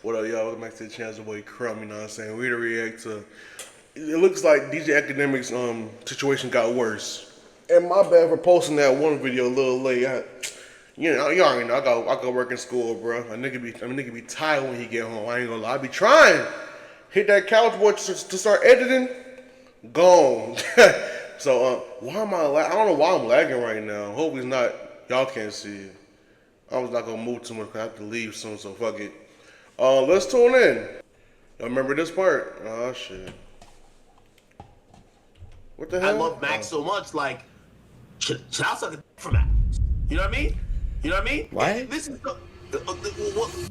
What up, y'all? Welcome back to the channel. It's your boy Crumb, you know what I'm saying? We to react to. It looks like DJ Akademiks' situation got worse. And my bad for posting that one video a little late. You already know, I go work in school, bro. A nigga be tired when he get home. I ain't gonna lie. I be trying. Hit that couch, boy, to start editing. Gone. So, why am I I don't know why I'm lagging right now. Hope it's not, y'all can't see it. I was not gonna move too much because I have to leave soon, so fuck it. Let's tune in. Y'all remember this part? Oh, shit. What the hell? I love Max so much, like, should I suck a for Max? You know what I mean? You know what I mean? What? This is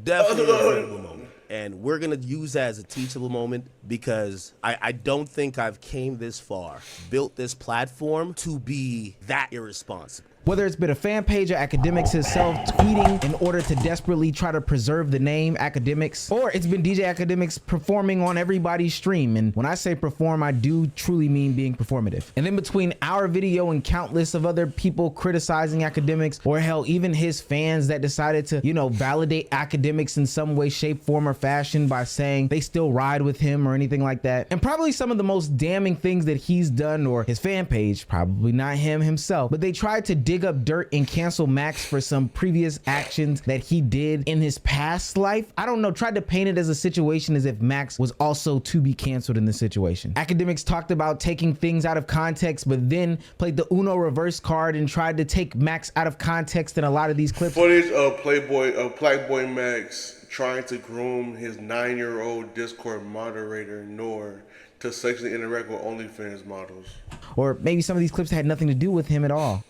Definitely a incredible moment. And we're going to use that as a teachable moment because I don't think I've came this far, built this platform to be that irresponsible. Whether it's been a fan page or Akademiks himself tweeting in order to desperately try to preserve the name Akademiks, or it's been DJ Akademiks performing on everybody's stream. And when I say perform, I do truly mean being performative. And then between our video and countless of other people criticizing Akademiks, or hell, even his fans that decided to, you know, validate Akademiks in some way, shape, form, or fashion by saying they still ride with him or anything like that. And probably some of the most damning things that he's done, or his fan page, probably not him himself, but they tried to dig up dirt and cancel Max for some previous actions that he did in his past life. I don't know, tried to paint it as a situation as if Max was also to be canceled in this situation. Akademiks talked about taking things out of context, but then played the Uno reverse card and tried to take Max out of context in a lot of these clips. Footage of Playboy Max trying to groom his 9-year-old Discord moderator, Noor, to sexually interact with OnlyFans models. Or maybe some of these clips had nothing to do with him at all.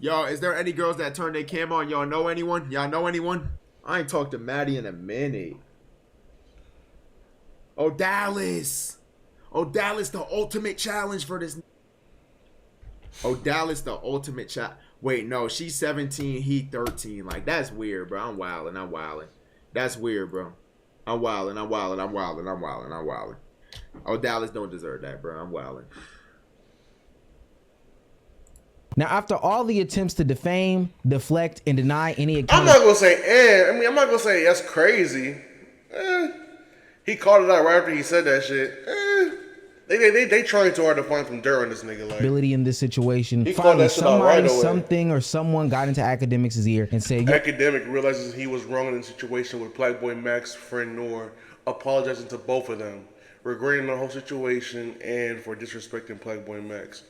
Yo, is there any girls that turn their cam on? Y'all know anyone? Y'all know anyone? I ain't talked to Maddie in a minute. Oh, Dallas. Oh, Dallas, the ultimate challenge for this. Oh, Dallas, the ultimate challenge. Wait, no, she's 17, he 13. Like, that's weird, bro. I'm wilding. That's weird, bro. I'm wilding. Oh, Dallas don't deserve that, bro. I'm wilding. Now, after all the attempts to defame, deflect, and deny any I'm account, not gonna say, I'm not gonna say that's crazy. He called it out right after he said that shit. They trying too hard to find some dirt on this nigga. Like, ability in this situation, he called finally that shit out right somebody, away. something, or someone got into Akademiks' ear and said, Akademiks realizes he was wrong in the situation with Playboy Max's friend Noor, apologizing to both of them, regretting the whole situation and for disrespecting Playboy Max.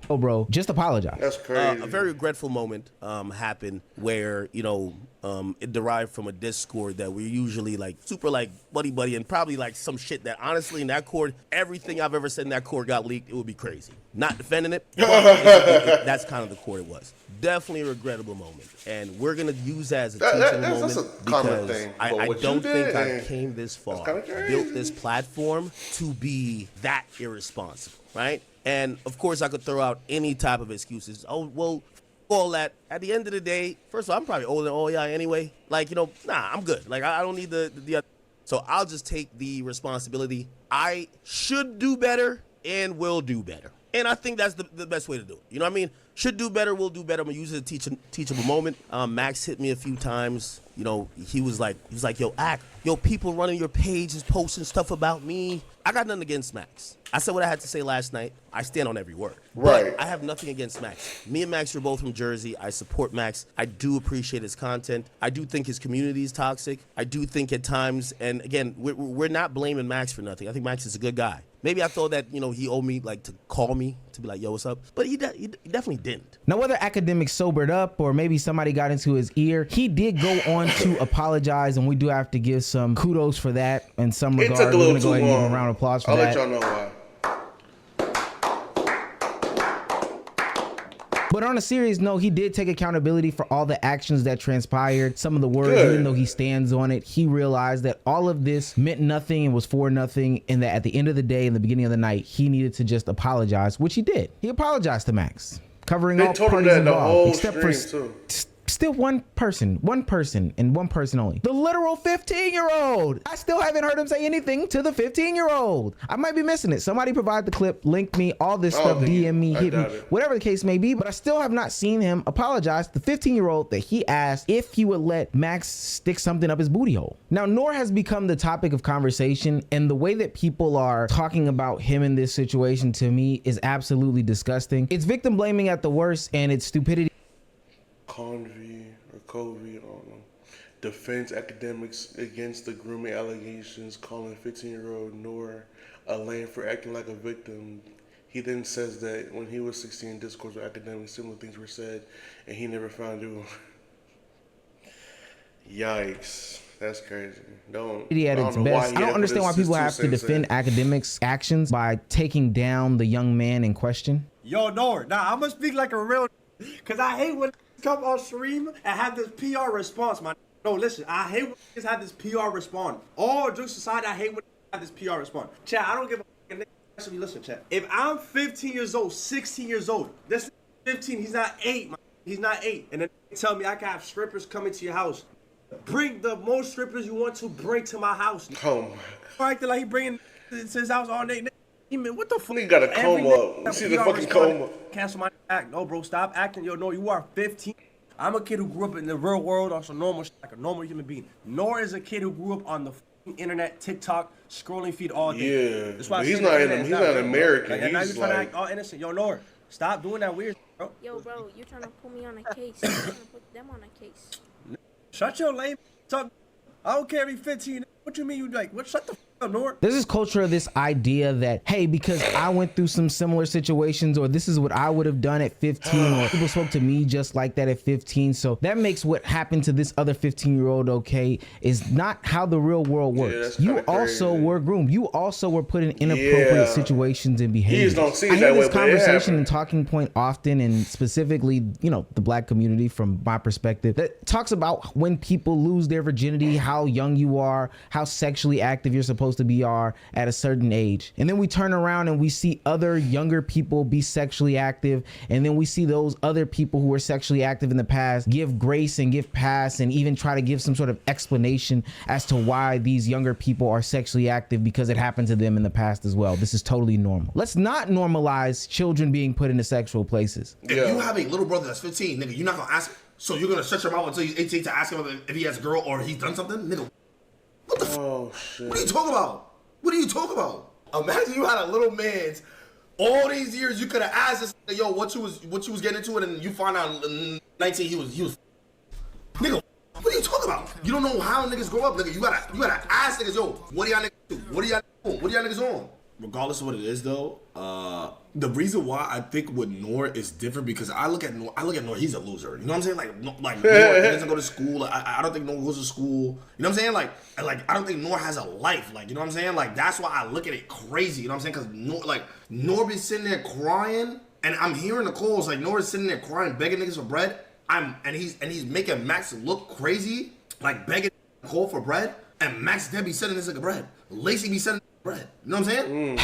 "Oh, bro, just apologize." That's crazy. A very regretful moment happened where, you know, it derived from a Discord that we're usually like super like buddy and probably like some shit that honestly in that Cord, everything I've ever said in that Cord got leaked. It would be crazy. Not defending it, but that's kind of the Cord it was. Definitely a regrettable moment. And we're going to use that as a teachable moment that's a common because thing. I don't think I came this far, built this platform to be that irresponsible, right? And of course, I could throw out any type of excuses. Oh, well, all that. At the end of the day, first of all, I'm probably older than all y'all anyway. Like, you know, nah, I'm good. Like, I don't need the other. So I'll just take the responsibility. I should do better and will do better. And I think that's the best way to do it. You know what I mean? Should do better, will do better. I'm going to use it as a teachable moment. Max hit me a few times. You know, he was like, yo, people running your page is posting stuff about me. I got nothing against Max. I said what I had to say last night. I stand on every word. Right. But I have nothing against Max. Me and Max are both from Jersey. I support Max. I do appreciate his content. I do think his community is toxic. I do think at times, and again, we're not blaming Max for nothing. I think Max is a good guy. Maybe I thought that, you know, he owed me like to call me to be like, yo, what's up? But he definitely didn't. Now, whether Akademiks sobered up or maybe somebody got into his ear, he did go on to apologize, and we do have to give some kudos for that in some regard. It took a We're little going to go ahead too and give long. him a round of applause for I'll that. let y'all know why. But on a serious note, he did take accountability for all the actions that transpired. Some of the words, Good. even though he stands on it, he realized that all of this meant nothing and was for nothing, and that at the end of the day, in the beginning of the night, he needed to just apologize, which he did. He apologized to Max, covering They all told him parties that the involved, whole except for stream, too. still one person, and one person only. The literal 15-year-old. I still haven't heard him say anything to the 15-year-old. I might be missing it. Somebody provide the clip, link me, all this stuff, DM me, hit me, whatever the case may be, but I still have not seen him apologize to the 15-year-old that he asked if he would let Max stick something up his booty hole. Now, Nor has become the topic of conversation, and the way that people are talking about him in this situation to me is absolutely disgusting. It's victim blaming at the worst, and it's stupidity. Convy or Covey, I don't know. Defends Akademiks against the grooming allegations, calling 15-year-old Noor a lame for acting like a victim. He then says that when he was 16 in discourse with Akademiks, similar things were said, and he never found out. Yikes. That's crazy. I don't understand why people have to defend Akademiks' actions by taking down the young man in question. Yo, Noor, I'm gonna speak like a real, because I hate when come on stream and have this PR response, man. No, listen, I hate when niggas have this PR response. All jokes aside, I hate when niggas have this PR response. Chat, I don't give a fucking nigga. Listen, chat. If I'm 15 years old, 16 years old, this 15, he's not 8, man. He's not 8. And then they tell me I can have strippers coming to your house. Bring the most strippers you want to bring to my house. Oh my. Acting like he bringing to his house all day. What the fuck? He got a comb up. You see the fucking comb up. Cancel my act. No, bro, stop acting. Yo, no, you are 15. I'm a kid who grew up in the real world on some normal shit, like a normal human being. Nor is a kid who grew up on the internet, TikTok, scrolling feed all day. Yeah, that's why he's not American. Like, now you're he's trying to act all innocent. Yo, Nor, stop doing that weird shit, bro. Yo, bro, you trying to put me on a case. You trying to put them on a case. Shut your lame up. I don't care if he's 15. What you mean you like? What? Shut the fuck up, Nor. There's this culture of this idea that, hey, because I went through some similar situations, or this is what I would have done at 15, or people spoke to me just like that at 15. So that makes what happened to this other 15-year-old okay, is not how the real world works. You also were groomed. You also were put in inappropriate situations and behaviors. Don't see I hear this way, conversation and talking point often, and specifically, you know, the black community from my perspective, that talks about when people lose their virginity, how young you are, how sexually active you're supposed to be are at a certain age. And then we turn around and we see other younger people be sexually active, and then we see those other people who were sexually active in the past give grace and give pass and even try to give some sort of explanation as to why these younger people are sexually active, because it happened to them in the past as well. This is totally normal. Let's not normalize children being put into sexual places. If you have a little brother that's 15, nigga, you're not gonna ask, so you're gonna shut your mouth until he's 18 to ask him if he has a girl or he's done something? Nigga, what the shit. What are you talking about? What are you talking about? Imagine you had a little man's, all these years you could have asked this, yo, what you was getting into it, and you find out in 19 he was nigga, what are you talking about? You don't know how niggas grow up, nigga. You gotta ask niggas, yo, what do y'all niggas do? What do y'all doing? What are y'all niggas on? Regardless of what it is, though, the reason why I think with Noor is different, because I look at Noor, he's a loser. You know what I'm saying? Like Noor, he doesn't go to school. I don't think Noor goes to school. You know what I'm saying? Like I don't think Noor has a life. Like, you know what I'm saying? Like, that's why I look at it crazy. You know what I'm saying? Because Noor be sitting there crying, and I'm hearing the calls. Like, Noor is sitting there crying, begging niggas for bread. And he's making Max look crazy, like begging call for bread. And Max then be sending this nigga bread. Lacey be sending bread. You know what I'm saying?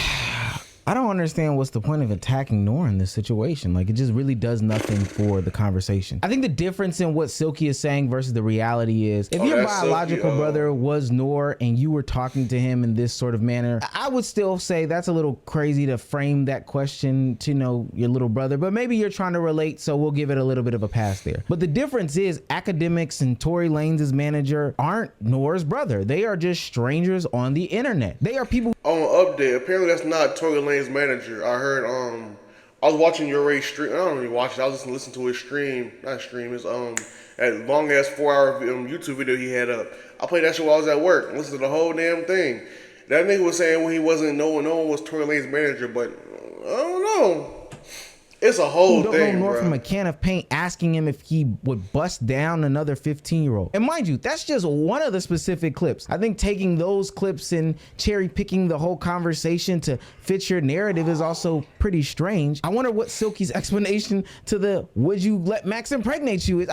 I don't understand what's the point of attacking Noor in this situation. Like, it just really does nothing for the conversation. I think the difference in what Silky is saying versus the reality is, if your biological brother was Noor and you were talking to him in this sort of manner, I would still say that's a little crazy to frame that question to, you know, your little brother, but maybe you're trying to relate, so we'll give it a little bit of a pass there. But the difference is Akademiks and Tory Lanez' manager aren't Noor's brother. They are just strangers on the internet. They are people. On update, apparently that's not Tory Lanez manager. I heard I was watching your Ray stream. I don't really watch it. I was just listening to his stream. Not stream. His that long ass 4-hour YouTube video he had up. I played that shit while I was at work. Listened to the whole damn thing. That nigga was saying when he wasn't, no one was Tory Lanez manager, but I don't know. It's a whole thing, don't know Noor from a can of paint asking him if he would bust down another 15-year-old. And mind you, that's just one of the specific clips. I think taking those clips and cherry picking the whole conversation to fit your narrative is also pretty strange. I wonder what Silky's explanation to the "would you let Max impregnate you" is.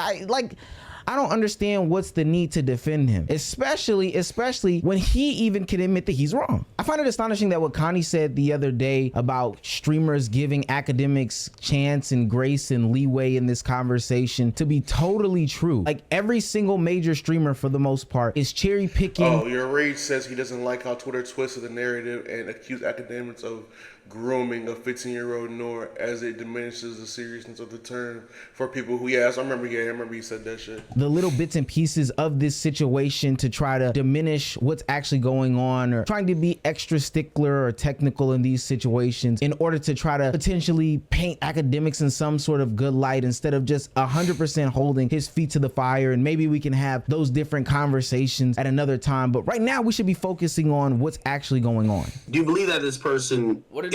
I don't understand what's the need to defend him, especially when he even can admit that he's wrong. I find it astonishing that what Connie said the other day about streamers giving Akademiks chance and grace and leeway in this conversation to be totally true. Like every single major streamer for the most part is cherry picking. Oh, your Rage says he doesn't like how Twitter twisted the narrative and accused Akademiks of grooming a 15-year-old Noor as it diminishes the seriousness of the term for people who, I remember he said that shit. The little bits and pieces of this situation to try to diminish what's actually going on, or trying to be extra stickler or technical in these situations in order to try to potentially paint Akademiks in some sort of good light instead of just 100% holding his feet to the fire. And maybe we can have those different conversations at another time, but right now we should be focusing on what's actually going on. Do you believe that this person is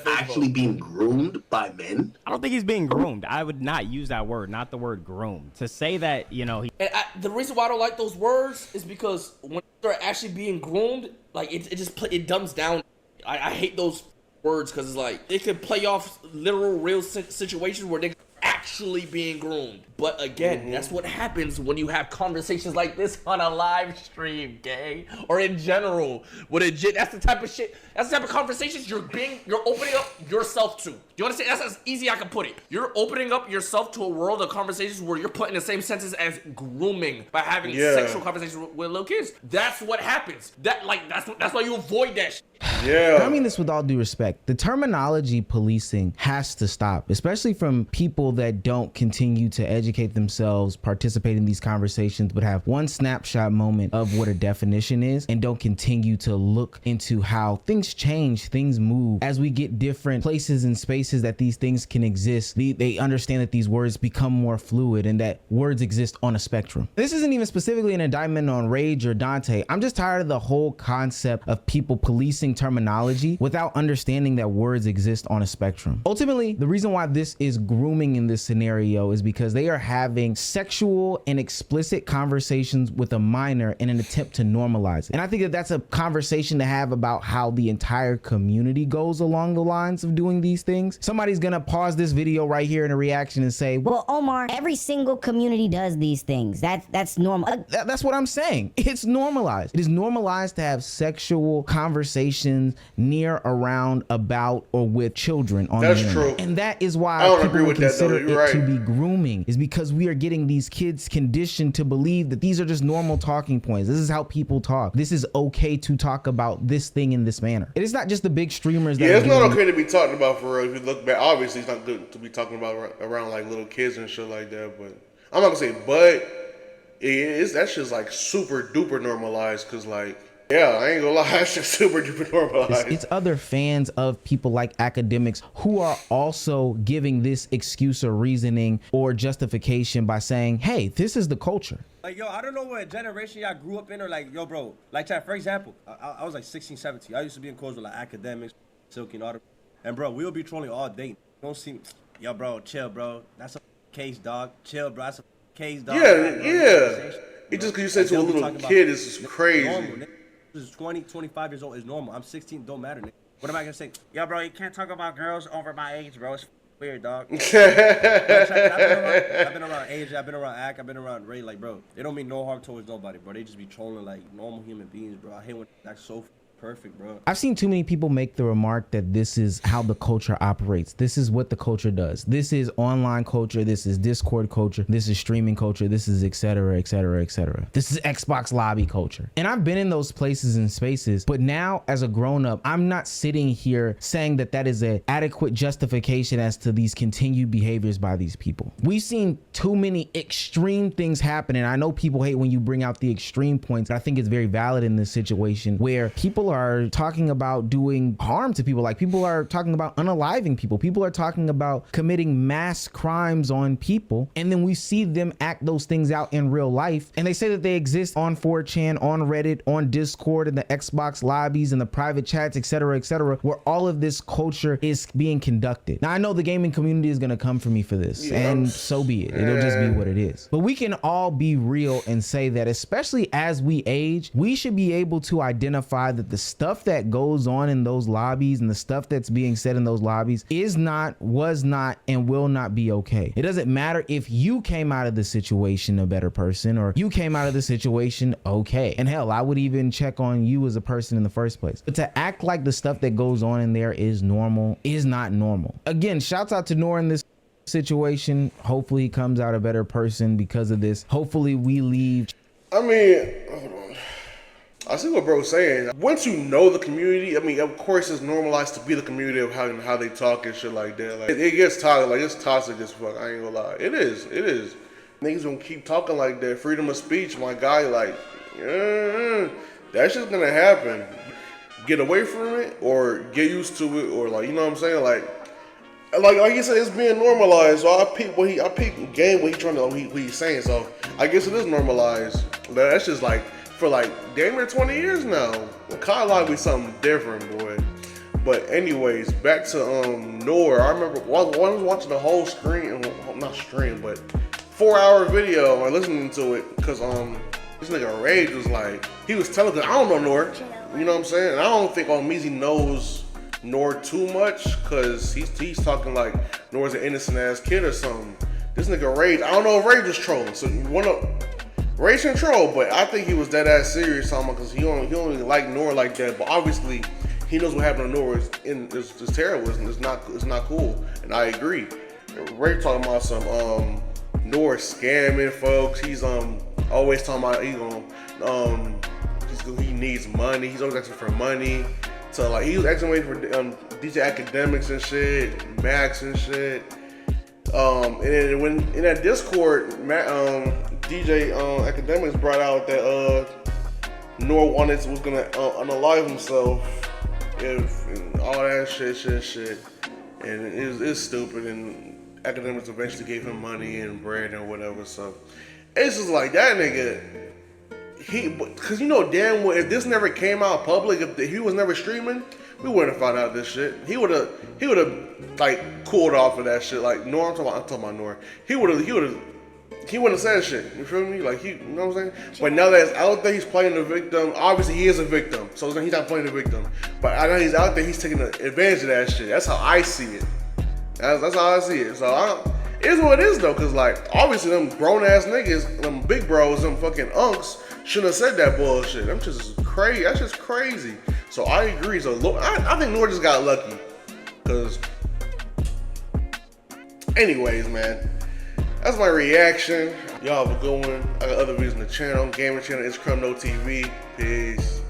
actually being groomed by men? I don't think he's being groomed. I would not use that word, not the word groomed. To say that, you know, the reason why I don't like those words is because when they're actually being groomed, like it dumbs down. I hate those words because it's like they could play off literal real situations where they're actually being groomed. But again, that's what happens when you have conversations like this on a live stream, gay, or in general. That's the type of shit. That's the type of conversations you're opening up yourself to. Do you understand? That's as easy as I can put it. You're opening up yourself to a world of conversations where you're putting the same sentence as grooming by having sexual conversations with little kids. That's what happens. That's why you avoid that shit. I mean this with all due respect. The terminology policing has to stop, especially from people that don't continue to educate themselves, participate in these conversations, but have one snapshot moment of what a definition is and don't continue to look into how things change, things move. As we get different places and spaces that these things can exist, they understand that these words become more fluid and that words exist on a spectrum. This isn't even specifically an indictment on Rage or Dante. I'm just tired of the whole concept of people policing terminology without understanding that words exist on a spectrum. Ultimately, the reason why this is grooming in this scenario is because they are having sexual and explicit conversations with a minor in an attempt to normalize it. And I think that that's a conversation to have about how the entire community goes along the lines of doing these things. Somebody's gonna pause this video right here in a reaction and say, well, Omar, every single community does these things. That's normal. That's what I'm saying. It's normalized. It is normalized to have sexual conversations near, around, about, or with children on the internet. True. And that is why I don't people agree with consider that, though. You're it to right. be grooming, is because we are getting these kids conditioned to believe that these are just normal talking points. This is how people talk. This is okay to talk about this thing in this manner. It is not just the big streamers that it's not okay to be talking about for real. If you look back, obviously it's not good to be talking about around like little kids and shit like that, but I'm not gonna say that shit's like super duper normalized, cause like, I ain't gonna lie, that shit's super duper normalized. It's other fans of people like Akademiks who are also giving this excuse or reasoning or justification by saying, hey, this is the culture. Like, yo, I don't know what generation y'all grew up in, or like, yo, bro, like, for example, I was like 16, 17. I used to be in calls with like Akademiks, Silky, and all the, and bro, we'll be trolling all day. Don't see me, yo, bro, chill, bro. That's a case, dog. Chill, bro. That's a case, dog. It just because you said to a little kid is crazy. Normal, this is 20, 25 years old is normal. I'm 16, don't matter, nigga. What am I gonna say? Yo, bro, you can't talk about girls over my age, bro. It's weird, dog. I've been around age, I've been around act, I've been around Ray, like, bro. They don't mean no harm towards nobody, bro. They just be trolling like normal human beings, bro. I hate when that's so perfect, bro. I've seen too many people make the remark that this is how the culture operates. This is what the culture does. This is online culture. This is Discord culture. This is streaming culture. This is et cetera, et cetera, et cetera. This is Xbox lobby culture. And I've been in those places and spaces, but now as a grown up, I'm not sitting here saying that that is an adequate justification as to these continued behaviors by these people. We've seen too many extreme things happen. And I know people hate when you bring out the extreme points, but I think it's very valid in this situation where people are talking about doing harm to people. Like, people are talking about unaliving people. People are talking about committing mass crimes on people. And then we see them act those things out in real life. And they say that they exist on 4chan, on Reddit, on Discord, in the Xbox lobbies, and the private chats, et cetera, where all of this culture is being conducted. Now, I know the gaming community is going to come for me for this, and so be it. It'll just be what it is. But we can all be real and say that, especially as we age, we should be able to identify that the stuff that goes on in those lobbies and the stuff that's being said in those lobbies is not, was not, and will not be okay. It doesn't matter if you came out of the situation a better person or you came out of the situation okay. And hell, I would even check on you as a person in the first place. But to act like the stuff that goes on in there is normal is not normal. Again, shouts out to Nor in this situation. Hopefully he comes out a better person because of this. Hopefully we leave. I mean, hold on. I see what bro's saying. Once you know the community, I mean, of course it's normalized to be the community of how they talk and shit like that. Like, it gets toxic. Like, it's toxic as fuck. I ain't gonna lie. It is. Niggas gonna keep talking like that. Freedom of speech, my guy. Like, that's just gonna happen. Get away from it or get used to it, or like, you know what I'm saying? Like you said, it's being normalized. So I peep game what he's saying. So I guess it is normalized. But that's just like for like damn near 20 years now. Kyle Lowry be something different, boy. But anyways, back to Nor. I remember when I was watching the whole not stream, but 4-hour video. I'm listening to it because this nigga Rage was like, he was telling me, I don't know Nor. You know what I'm saying? And I don't think Meezy knows Nor too much because he's talking like Nor's an innocent ass kid or something. This nigga Rage, I don't know if Rage was trolling. So Rage can troll, but I think he was dead ass serious talking because he don't really like Nor like that. But obviously he knows what happened to Nor is terrible. It's not cool, and I agree. Rage talking about some Nor scamming folks. He's always talking about he needs money. He's always asking for money. So like he was asking for DJ Akademiks and shit, Max and shit. And then when in that Discord, DJ Akademiks brought out that Nor was gonna unalive himself and all that shit. And it's stupid. And Akademiks eventually gave him money and bread and whatever. So it's just like that nigga. Because you know damn well if this never came out public, if he was never streaming, we wouldn't have found out this shit. He would have like cooled off of that shit. Like Nor, I'm talking about Nor. He wouldn't have said shit. You feel me? Like you know what I'm saying? But now that it's out there, he's playing the victim. Obviously, he is a victim, so he's not playing the victim. But I know he's out there. He's taking advantage of that shit. That's how I see it. That's how I see it. So it is what it is though, because like obviously them grown ass niggas, them big bros, them fucking unks shouldn't have said that bullshit. That's just crazy. That's just crazy. So I agree. So I think Nor just got lucky. Cause anyways, man, that's my reaction. Y'all have a good one. I got other videos on the channel. Gamer channel is Crumb No TV. Peace.